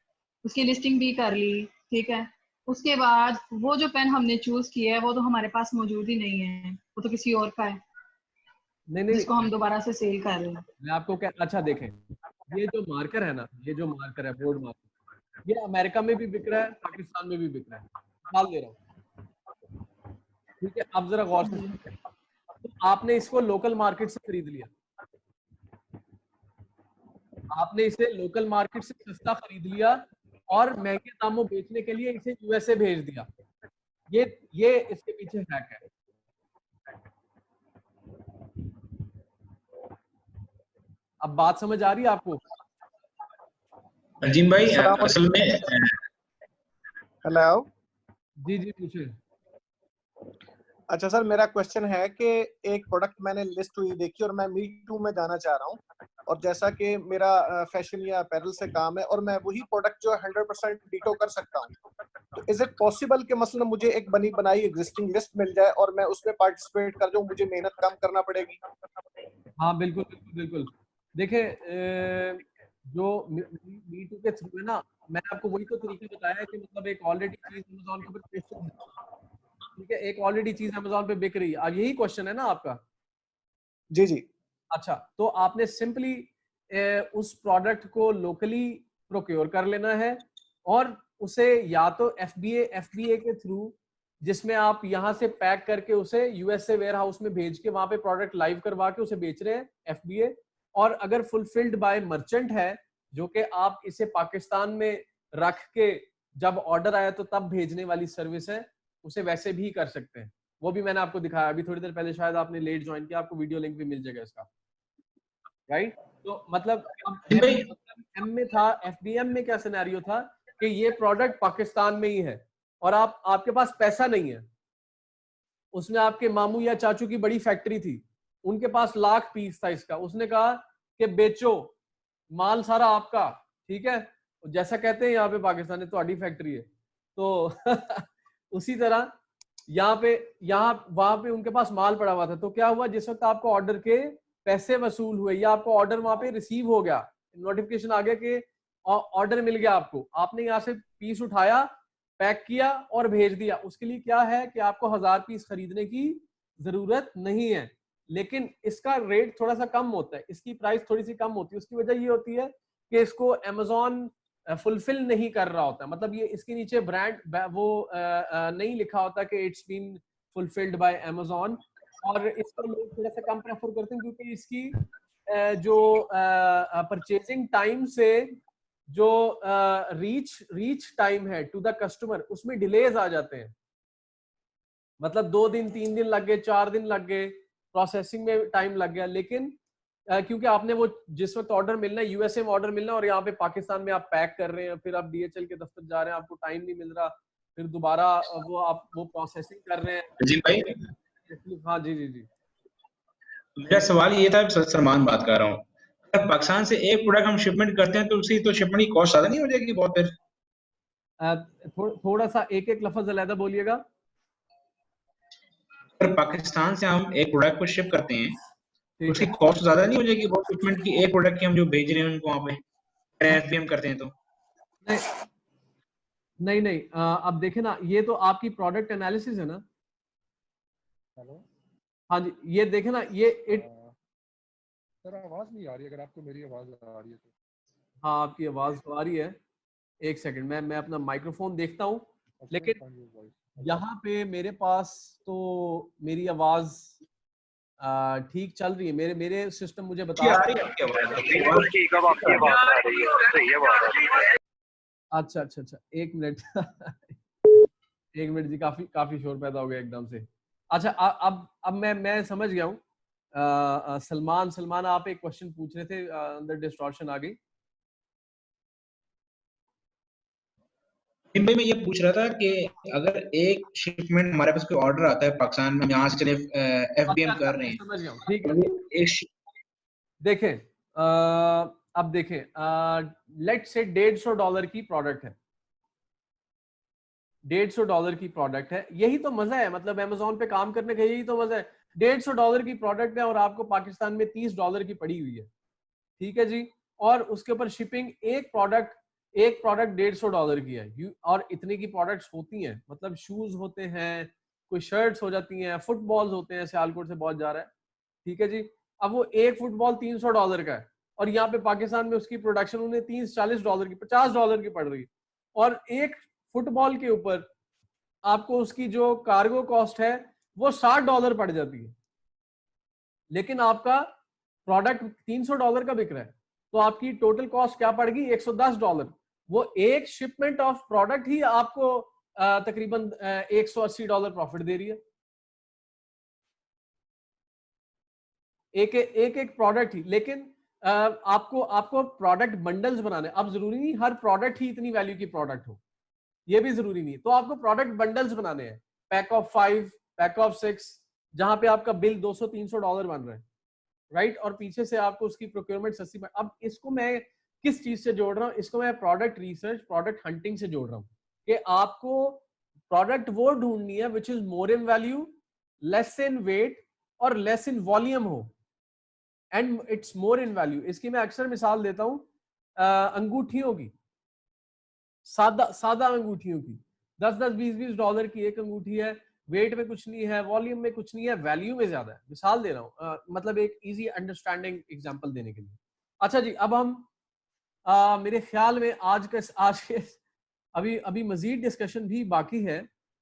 उसकी लिस्टिंग भी कर ली, ठीक है। उसके बाद वो जो पेन हमने चूज किया है वो तो हमारे पास मौजूद ही नहीं है, वो तो किसी और का है, नहीं, जिसको हम दोबारा से सेल कर रहे हैं। मैं आपको क्या, अच्छा देखें, ये जो मार्कर है ना, ये जो मार्कर है, बोर्ड मार्कर, ये अमेरिका में भी बिक रहा है, पाकिस्तान में भी बिक रहा है, डाल दे रहा हूँ, ठीक है। आप जरा गौर से सुनिए, तो आपने इसको लोकल मार्केट से खरीद लिया, आपने इसे लोकल मार्केट से सस्ता खरीद लिया और महंगे दामों बेचने के लिए इसे USA भेज दिया। ये इसके पीछे हैक है। अब बात समझ आ रही है आपको? अजीम भाई असल में, हेलो जी पूछे। अच्छा सर, मेरा क्वेश्चन है कि एक प्रोडक्ट मैंने लिस्ट हुई देखी और मैं मी टू में जाना चाह रहा हूँ, और जैसा कि मेरा फैशन या अपैरल से काम है और मैं वही प्रोडक्ट जो 100% डिटो कर सकता हूँ, तो इज इट पॉसिबल कि मसलन मुझे एक बनी बनाई एग्जिस्टिंग लिस्ट मिल जाए और मैं उसमें पार्टिसिपेट कर जाऊँ, मुझे मेहनत कम करना पड़ेगी? हाँ बिल्कुल। देखे, जो मी टू के थ्रू है ना, मैंने आपको वही तो तरीका बताया है कि मतलब एक ऑलरेडी चीज Amazon के ऊपर क्वेश्चन है, ठीक है, एक ऑलरेडी चीज Amazon पे बिक रही है। अब यही क्वेश्चन है ना आपका? जी। अच्छा, तो आपने सिंपली उस प्रोडक्ट को लोकली प्रोक्योर कर लेना है और उसे या तो FBA के थ्रू, जिसमें आप यहाँ से पैक करके उसे USA वेयर हाउस में भेज के वहां पे प्रोडक्ट लाइव करवा के उसे बेच रहे हैं FBA, और अगर फुलफिल्ड बाय मर्चेंट है, जो कि आप इसे पाकिस्तान में रख के जब ऑर्डर आया तो तब भेजने वाली सर्विस है, उसे वैसे भी कर सकते हैं। वो भी मैंने आपको दिखाया अभी थोड़ी देर पहले, शायद आपने लेट ज्वाइन किया, आपको वीडियो लिंक भी मिल जाएगा इसका, राइट। तो मतलब M में था, FBM में क्या सिनेरियो था कि ये प्रोडक्ट पाकिस्तान में ही है और आपके पास पैसा नहीं है, उसमें आपके मामू या चाचू की बड़ी फैक्ट्री थी, उनके पास लाख पीस था इसका, उसने कहा कि बेचो, माल सारा आपका, ठीक है, जैसा कहते हैं यहाँ पे पाकिस्तान में तुम्हारी फैक्ट्री है, तो उसी तरह वहां पे उनके पास माल पड़ा हुआ था। तो क्या हुआ, जिस वक्त आपको ऑर्डर के पैसे वसूल हुए या आपको ऑर्डर वहां पे रिसीव हो गया, नोटिफिकेशन आ गया कि ऑर्डर मिल गया आपको, आपने यहाँ से पीस उठाया, पैक किया और भेज दिया, उसके लिए क्या है कि आपको 1000 पीस खरीदने की जरूरत नहीं है, लेकिन इसका रेट थोड़ा सा कम होता है, इसकी प्राइस थोड़ी सी कम होती है। उसकी वजह ये होती है कि इसको Amazon फुलफिल नहीं कर रहा होता, मतलब ये इसके नीचे ब्रांड वो नहीं लिखा होता कि it's been fulfilled by Amazon, और इसको लोग थोड़ा सा कम प्रेफर करते हैं क्योंकि इसकी जो परचेजिंग टाइम से जो रीच टाइम है टू द कस्टमर, उसमें डिलेज आ जाते हैं, मतलब 2 दिन 3 दिन लग गए, 4 दिन लग गए, प्रोसेसिंग में टाइम लग गया। लेकिन क्योंकि आपने वो जिस वक्त ऑर्डर मिलना है, USA में ऑर्डर मिलना है और यहाँ पे पाकिस्तान में आप पैक कर रहे हैं, फिर आप DHL के दफ्तर जा रहे हैं, आपको टाइम नहीं मिल रहा, फिर दोबारा वो प्रोसेसिंग कर रहे हैं। जी भाई, हाँ जी। मेरा सवाल ये था, सलमान बात कर रहा हूँ, अगर पाकिस्तान से एक प्रोडक्ट हम शिपमेंट करते हैं तो उसकी तो शिपमेंट की कॉस्ट ज्यादा नहीं हो जाएगी बहुत? फिर थोड़ा सा एक लफ्ज अलग बोलिएगा। अगर पाकिस्तान से हम एक प्रोडक्ट को शिप करते हैं तो उसकी कॉस्ट ज्यादा नहीं हो जाएगी बहुत शिपमेंट की, एक प्रोडक्ट की हम जो भेज रहे हैं उनको वहाँ पे एफबीएम करते हैं तो? नहीं नहीं, अब देखे ना, ये तो आपकी प्रोडक्ट एनालिसिस है ना। हेलो, हाँ जी, ये देखे ना, ये सर आवाज नहीं आ रही, अगर आपको मेरी आवाज आ रही है तो। हाँ, आपकी आवाज तो आ रही है। एक सेकंड, मैं अपना माइक्रोफोन देखता हूँ, लेकिन यहाँ पे मेरे पास तो मेरी आवाज ठीक चल रही है। मेरे सिस्टम मुझे बता रही है। अच्छा अच्छा अच्छा, एक मिनट एक मिनट जी, काफी काफी शोर पैदा हो गया एकदम से। अच्छा, अब मैं समझ गया हूँ। सलमान आप एक क्वेश्चन पूछ रहे थे, अंदर डिस्टॉर्शन आ गई। भाई मैं ये पूछ रहा था कि अगर एक शिपमेंट हमारे पास कोई ऑर्डर आता है पाकिस्तान में, यहाँ से चले एफबीएम कर रहे हैं, समझ गया हूँ, ठीक है। देखें, अब देखें, लेट से $150 की प्रोडक्ट है, $150 की प्रोडक्ट है। यही तो मजा है, मतलब अमेज़न पे काम करने का यही तो मजा है। $150 की प्रोडक्ट है और आपको पाकिस्तान में $30 की पड़ी हुई है, ठीक है जी। और उसके ऊपर शिपिंग, एक प्रोडक्ट $150 की है। और इतने की प्रोडक्ट्स होती हैं, मतलब शूज होते हैं, कोई शर्ट्स हो जाती हैं, फुटबॉल्स होते हैं, सियालकोट से बहुत जा रहा है, ठीक है जी। अब वो एक फुटबॉल $300 का है और यहाँ पे पाकिस्तान में उसकी प्रोडक्शन उन्हें $30-40 की, $50 की पड़ रही है। और एक फुटबॉल के ऊपर आपको उसकी जो कार्गो कॉस्ट है वो $60 पड़ जाती है, लेकिन आपका प्रोडक्ट $300 का बिक रहा है, तो आपकी टोटल कॉस्ट क्या पड़ेगी? $110। वो एक शिपमेंट ऑफ प्रोडक्ट ही आपको तकरीबन $180 प्रॉफिट दे रही है। एक प्रोडक्ट ही, लेकिन आपको प्रोडक्ट बंडल्स बनाने। अब जरूरी नहीं हर प्रोडक्ट ही इतनी वैल्यू की प्रोडक्ट हो, ये भी जरूरी नहीं, तो आपको प्रोडक्ट बंडल्स बनाने हैं, पैक ऑफ 5, पैक ऑफ 6, जहां पे आपका बिल $200-300 बन रहा है, राइट। और पीछे से आपको उसकी प्रोक्योरमेंट सस्ती। अब इसको मैं किस चीज से जोड़ रहा हूँ? इसको मैं प्रोडक्ट रिसर्च, प्रोडक्ट हंटिंग से जोड़ रहा हूँ कि आपको प्रोडक्ट वो ढूंढनी है which is more in value, less in weight और लेस इन वॉल्यूम हो, and it's more in value. इसकी मैं अक्सर मिसाल देता हूँ अंगूठियों की, सादा अंगूठियों की। $10-20 की एक अंगूठी है, वेट में कुछ नहीं है, वॉल्यूम में कुछ नहीं है, वैल्यू में ज्यादा है। मिसाल दे रहा हूँ, मतलब एक इजी अंडरस्टैंडिंग एग्जांपल देने के लिए। अच्छा जी, अब हम मेरे ख्याल में आज के अभी मजीद डिस्कशन भी बाकी है,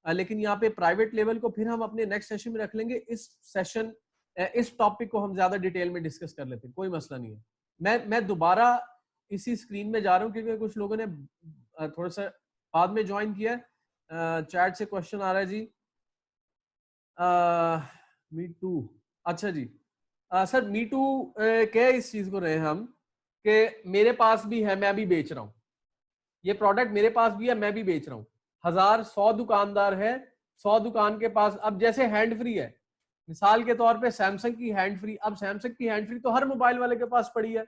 लेकिन यहाँ पे प्राइवेट लेवल को फिर हम अपने नेक्स्ट सेशन में रख लेंगे। इस टॉपिक को हम ज्यादा डिटेल में डिस्कस कर लेते हैं, कोई मसला नहीं है। मैं दोबारा इसी स्क्रीन में जा रहा हूँ क्योंकि कुछ लोगों ने थोड़ा सा बाद में ज्वाइन किया है। चैट से क्वेश्चन आ रहा है जी, मी टू। अच्छा जी, सर मी टू क्या इस चीज को रहे हम कि मेरे पास भी है, मैं भी बेच रहा हूँ, ये प्रोडक्ट मेरे पास भी है, मैं भी बेच रहा हूँ। 100 दुकानदार है, 100 दुकान के पास। अब जैसे हैंड फ्री है, मिसाल के तौर पे सैमसंग की हैंड फ्री। अब सैमसंग की हैंड फ्री तो हर मोबाइल वाले के पास पड़ी है,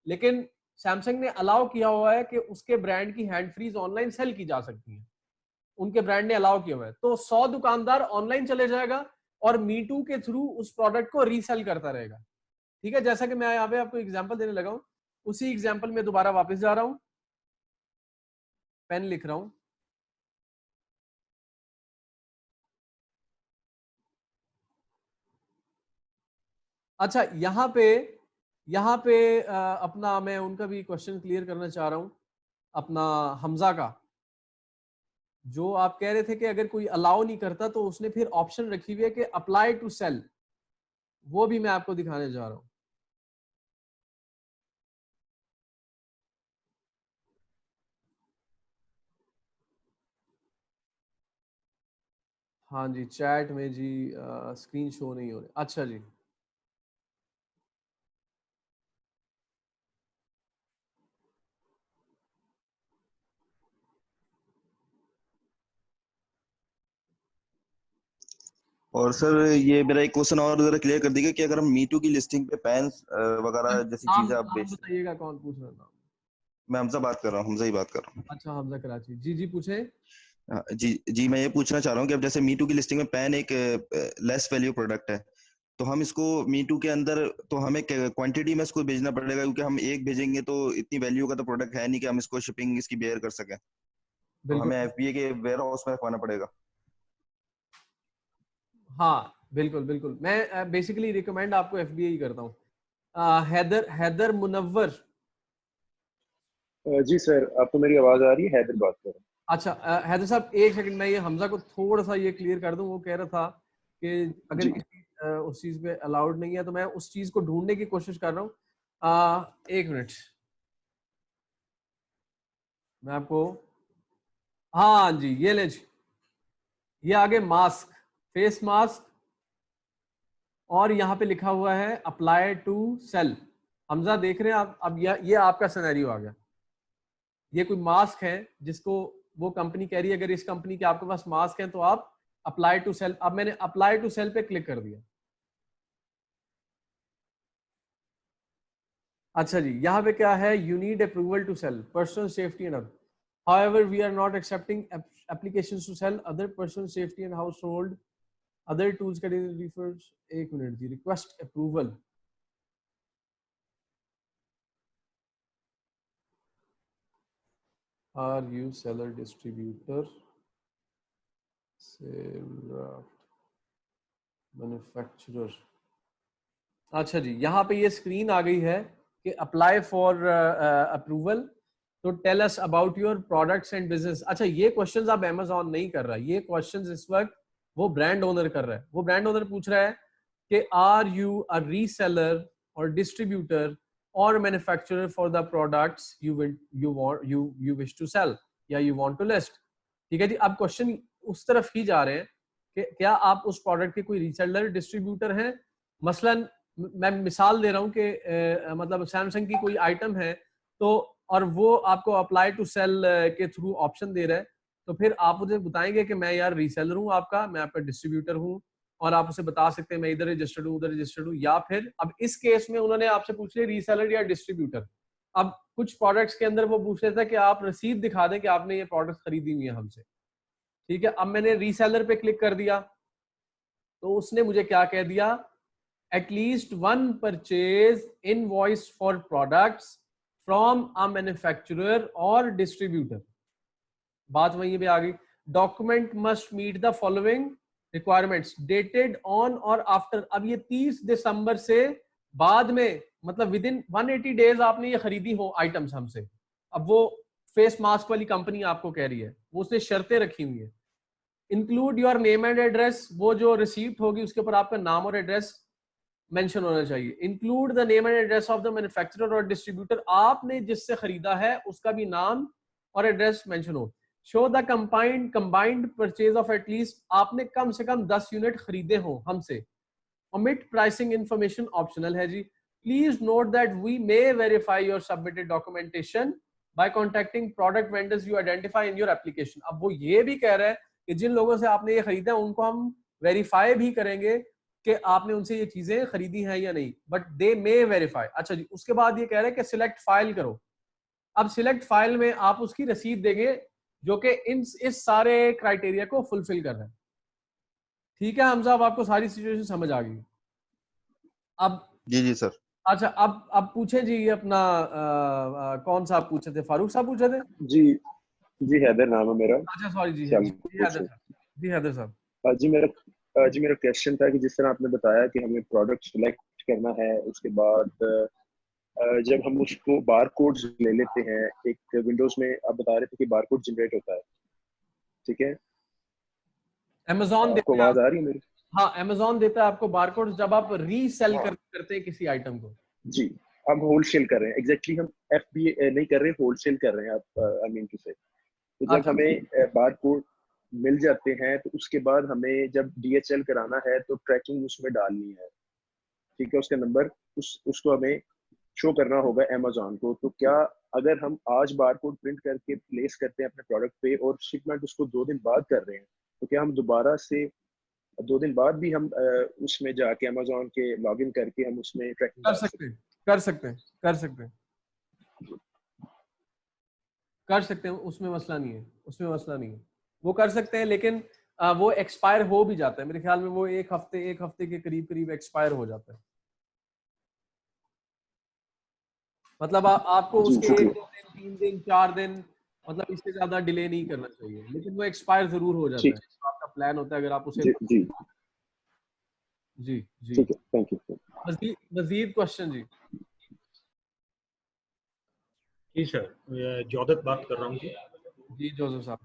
लेकिन सैमसंग ने अलाउ किया हुआ है कि उसके ब्रांड की हैंड फ्रीज ऑनलाइन सेल की जा सकती है, उनके ब्रांड ने अलाउ किया हुआ है। तो 100 दुकानदार ऑनलाइन चले जाएगा और मी टू के थ्रू उस प्रोडक्ट को रीसेल करता रहेगा, ठीक है। जैसा कि मैं यहाँ पे आपको एग्जांपल देने लगा हूँ, उसी एग्जांपल में दोबारा वापस जा रहा हूँ, पेन लिख रहा हूँ। अच्छा, यहाँ पे अपना मैं उनका भी क्वेश्चन क्लियर करना चाह रहा हूँ, अपना हमजा का। जो आप कह रहे थे कि अगर कोई अलाउ नहीं करता तो उसने फिर ऑप्शन रखी हुई है कि अप्लाई टू सेल, वो भी मैं आपको दिखाने जा रहा हूँ। हाँ जी, चैट में जी स्क्रीन शो नहीं हो रही। अच्छा जी, और सर ये मेरा एक क्वेश्चन और जरा क्लियर कर दीजिए कि अगर हम मीटू की लिस्टिंग पे पैंस वगैरह जैसी चीजें आप बेचते हैं। बताइएगा कौन पूछ रहा था? मैं हमजा बात कर रहा हूँ, हमजा ही बात कर रहा हूँ। अच्छा, हमजा कराची जी, जी पूछे। जी मैं ये पूछना चाह रहा हूँ कि अब जैसे मीटू की लिस्टिंग में पेन एक लेस वैल्यू प्रोडक्ट है, तो हम इसको मीटू के अंदर तो हमें क्वांटिटी में इसको भेजना पड़ेगा, क्योंकि हम एक भेजेंगे तो इतनी वैल्यू का तो प्रोडक्ट है नहीं कि हम इसको शिपिंग इसकी बेयर कर सकें, तो हमें एफबीए के वेयर हाउस में रखवाना पड़ेगा। हाँ बिल्कुल बिल्कुल, मैं बेसिकली रिकमेंड आपको एफबीए ही करता हूँ। हैदर मुनव्वर। जी सर, आपको मेरी आवाज आ रही है? हैदर बात कर रहा हूँ। अच्छा हैदर साहब एक सेकंड, मैं ये हमजा को थोड़ा सा ये क्लियर कर दूं। वो कह रहा था कि अगर किसी उस चीज पे अलाउड नहीं है, तो मैं उस चीज को ढूंढने की कोशिश कर रहा हूँ। एक मिनट, मैं आपको, हाँ जी ये ले जी, ये आगे मास्क, फेस मास्क, और यहाँ पे लिखा हुआ है अप्लाई टू सेल। हमजा देख रहे हैं आप? अब ये आपका सिनेरियो आ गया। ये कोई मास्क है जिसको वो कंपनी कह रही है अगर इस कंपनी के आपके पास मास्क है तो आप अप्लाई टू सेल। अब मैंने अप्लाई टू सेल पे क्लिक कर दिया। अच्छा जी, यहाँ पे क्या है? You need approval to sell, personal safety and other. However, we are not accepting applications to sell other personal safety and household other tools category refers। एक मिनट जी, request approval। Are you seller distributor sale manufacturer? अच्छा जी, यहाँ पे ये screen आ गई है कि अप्लाई फॉर अप्रूवल, तो tell us about your products and business. अच्छा, ये क्वेश्चंस अब अमेज़न नहीं कर रहा, ये क्वेश्चंस इस वक्त वो ब्रांड ओनर कर रहा है। वो ब्रांड ओनर पूछ रहा है कि आर यू अ रीसेलर और डिस्ट्रीब्यूटर और manufacturer for the products you wish to sell या यू वांट टू लिस्ट। ठीक है जी, अब क्वेश्चन उस तरफ ही जा रहे हैं कि क्या आप उस प्रोडक्ट के कोई रीसेलर डिस्ट्रीब्यूटर हैं। मसलन मैं मिसाल दे रहा हूँ कि मतलब सैमसंग की कोई आइटम है तो, और वो आपको अप्लाई टू सेल के थ्रू ऑप्शन दे रहा है, तो फिर आप मुझे बताएंगे कि मैं यार रीसेलर हूँ आपका, मैं आपका डिस्ट्रीब्यूटर हूँ, और आप उसे बता सकते हैं मैं इधर रजिस्टर्ड हूँ उधर रजिस्टर्ड हूँ। या फिर अब इस केस में उन्होंने आपसे पूछ लिया रीसेलर या डिस्ट्रीब्यूटर। अब कुछ प्रोडक्ट्स के अंदर वो पूछ रहे थे कि आप रसीद दिखा दें कि आपने ये प्रोडक्ट खरीदी हुई है हमसे। ठीक है, अब मैंने रीसेलर पे क्लिक कर दिया तो उसने मुझे क्या कह दिया, at least one purchase invoice for products from a manufacturer or distributor। बात वहीं पे आ गई। Document must meet the following requirements dated on और आफ्टर। अब ये 30 दिसंबर से बाद में, मतलब विद इन 180 डेज आपने ये खरीदी हो आइटम्स हमसे। अब वो फेस मास्क वाली कंपनी आपको कह रही है, वो उसने शर्तें रखी हुई है। Include your name and address, वो जो रिसीप्ट होगी उसके ऊपर आपका नाम और एड्रेस मेंशन होना चाहिए। Include the name and address of the manufacturer और डिस्ट्रीब्यूटर, आपने जिससे खरीदा है उसका भी नाम और एड्रेस मेंशन हो। Show the combined purchase of at least, आपने कम से कम 10 यूनिट खरीदे हो हमसे। ओमिट प्राइसिंग इंफॉर्मेशन ऑप्शनल है जी। Please note that we may verify your submitted documentation by contacting product vendors you identify in your application. अब वो ये भी कह रहा है कि जिन लोगों से आपने ये खरीदा है उनको हम वेरीफाई भी करेंगे कि आपने उनसे ये चीजें खरीदी हैं या नहीं, बट दे मे वेरीफाई। अच्छा जी, उसके बाद ये कह रहे हैं कि सिलेक्ट फाइल करो। अब सिलेक्ट फाइल में आप उसकी रसीद देंगे जो कि इस सारे क्राइटेरिया को फुलफिल कर रहे हैं। ठीक है हमजा, अब आपको सारी सिचुएशन समझ आ गई। अब जी सर। अच्छा, अब पूछे जी अपना कौन सा आप पूछे थे? फारूक साहब पूछे थे? जी हैदर नाम है मेरा। अच्छा सॉरी जी हैदर साहब। जी मेरा क्वेश्चन था कि जिस तरह आपने बताया कि हमें प्रोडक्ट सिलेक्ट करना है, उसके बाद जब हम उसको बार कोड्स ले लेते हैं, एक विंडोज में आप बता रहे थे कि बार कोड जनरेट होता है, ठीक है? अमेज़न आपको आवाज आ रही है मेरी? हाँ, अमेज़न देता है आपको बारकोड जब आप रीसेल करते हैं किसी आइटम को। जी, हम होलसेल कर रहे हैं। एग्जैक्टली हम एफबीए नहीं कर रहे, होलसेल कर रहे हैं, आप आई मीन टू से। तो जब हमें बार कोड मिल जाते हैं तो उसके बाद हमें जब डीएचएल कराना है तो ट्रैकिंग उसमें डालनी है, ठीक है? उसका नंबर उसको हमें शो करना होगा अमेज़न को। तो क्या अगर हम आज बार कोड प्रिंट करके प्लेस करते हैं अपने प्रोडक्ट पे और शिपमेंट उसको 2 दिन बाद कर रहे हैं, तो क्या हम दोबारा से 2 दिन बाद भी हम उसमें जाके अमेज़न के लॉगिन करके हम उसमें ट्रैकिंग कर सकते हैं उसमें मसला नहीं है। वो कर सकते हैं, लेकिन वो एक्सपायर हो भी जाता है मेरे ख्याल में, वो एक हफ्ते के करीब एक्सपायर हो जाता है। मतलब आपको उसके 1 2 दिन 3 दिन 4 दिन मतलब इससे ज्यादा डिले नहीं करना चाहिए, लेकिन वो एक्सपायर जरूर हो जाता है। तो आपका प्लान होता है अगर आप उसे जी जी जी ठीक है, थैंक यू। मजीद क्वेश्चन जी? जी सर, जौदत बात कर रहा हूँ जी। जी जोसेफ साहब।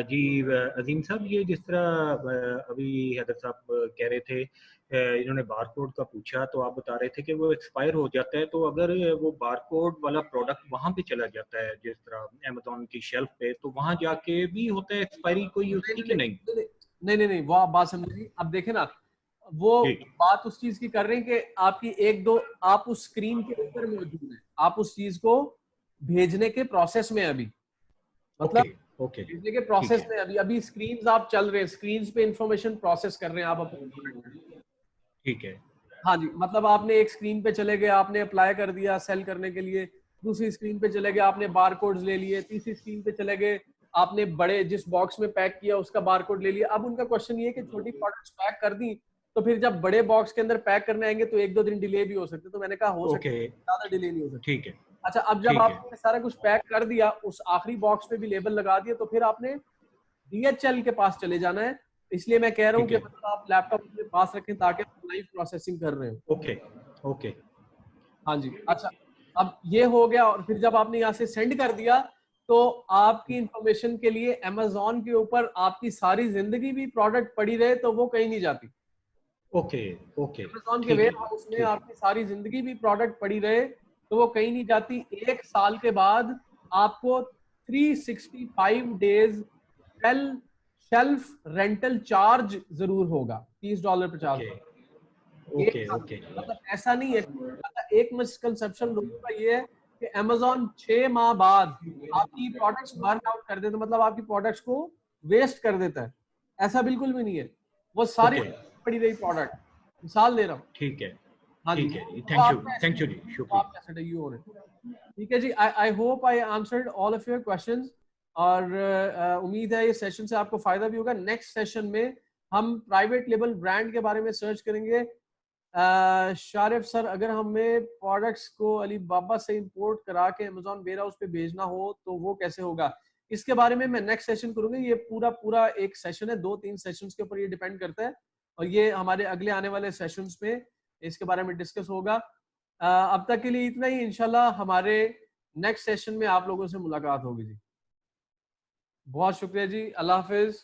जी अजीम साहब, ये जिस तरह अभी हैदर साहब कह रहे थे, इन्होंने बारकोड का पूछा तो आप बता रहे थे कि वो एक्सपायर हो जाता है, तो अगर वो बारकोड वाला प्रोडक्ट वहां पे चला जाता है जिस तरह अमेज़न की शेल्फ पे, तो वहां जाके भी होता है एक्सपायरी कोई उसकी कि नहीं? नहीं, वो आप बात समझिए। अब देखें ना, वो बात उस चीज की कर रहे हैं कि आपकी 1 2 आप उस स्क्रीन के ऊपर मौजूद है, आप उस चीज को भेजने के प्रोसेस में अभी, मतलब भेजने के प्रोसेस में अभी स्क्रीन्स आप चल रहे हैं, स्क्रीन्स पे इंफॉर्मेशन प्रोसेस कर रहे हैं आप अपने। ठीक है, हाँ जी, मतलब आपने एक स्क्रीन पे चले गए, आपने अप्लाई कर दिया सेल करने के लिए, दूसरी स्क्रीन पे चले गए, आपने बारकोड्स ले लिए, तीसरी स्क्रीन पे चले गए, आपने बड़े जिस बॉक्स में पैक किया उसका बारकोड ले लिया। अब उनका क्वेश्चन ये है कि छोटी प्रोडक्ट्स पैक कर दी, तो फिर जब बड़े बॉक्स के अंदर पैक करने आएंगे तो 1 2 दिन डिले भी हो सकते हैं। तो मैंने कहा हो सकता है ज्यादा डिले नहीं हो सकता। ठीक है। अच्छा, अब जब आपने सारा कुछ पैक कर दिया, उस आखिरी बॉक्स पे भी लेबल लगा दिया, तो फिर आपने DHL के पास चले जाना है। इसलिए मैं कह रहा हूँ कि मतलब आप लैपटॉप अपने पास रखें ताकि आप लाइव प्रोसेसिंग कर रहे हो। ओके हाँ जी। अच्छा, अब ये हो गया, और फिर जब आपने यहाँ से सेंड कर दिया तो आपकी इंफॉर्मेशन के लिए अमेज़न के ऊपर आपकी सारी जिंदगी भी प्रोडक्ट पड़ी रहे तो वो कहीं नहीं जाती। ओके अमेज़न के वेयर हाउस में आपकी सारी जिंदगी भी प्रोडक्ट पड़ी रहे तो वो कहीं नहीं जाती। 1 साल के बाद आपको 365 डेज शेल्फ रेंटल चार्ज जरूर होगा, $30 $50। मतलब ऐसा नहीं है, एक मिसकंसेप्शन लोगों का ये है कि अमेज़न 6 माह बाद आपकी प्रोडक्ट्स बर्न आउट कर देता है, मतलब आपकी प्रोडक्ट्स को वेस्ट कर देता है। ऐसा बिल्कुल भी नहीं है, वो सारी पड़ी रही प्रोडक्ट। मिसाल दे रहा हूँ। ठीक है, हाँ जी, थैंक यू जी, शुक्रिया। ठीक है जी, I hope I answered all of your questions, और उम्मीद है ये सेशन से आपको फायदा भी होगा। नेक्स्ट सेशन में हम प्राइवेट लेबल ब्रांड के बारे में सर्च करेंगे। शारिफ सर, अगर हमें प्रोडक्ट्स को अलीबाबा से इंपोर्ट करा के अमेज़न वेयर हाउस पे भेजना हो तो वो कैसे होगा? इसके बारे में मैं नेक्स्ट सेशन करूंगा। ये पूरा एक सेशन है, 2-3 सेशंस के ऊपर ये डिपेंड करता है, और ये हमारे अगले आने वाले सेशंस में इसके बारे में डिस्कस होगा। अब तक के लिए इतना ही। इंशाल्लाह हमारे नेक्स्ट सेशन में आप लोगों से मुलाकात होगी जी। बहुत शुक्रिया जी, अल्लाह हाफिज।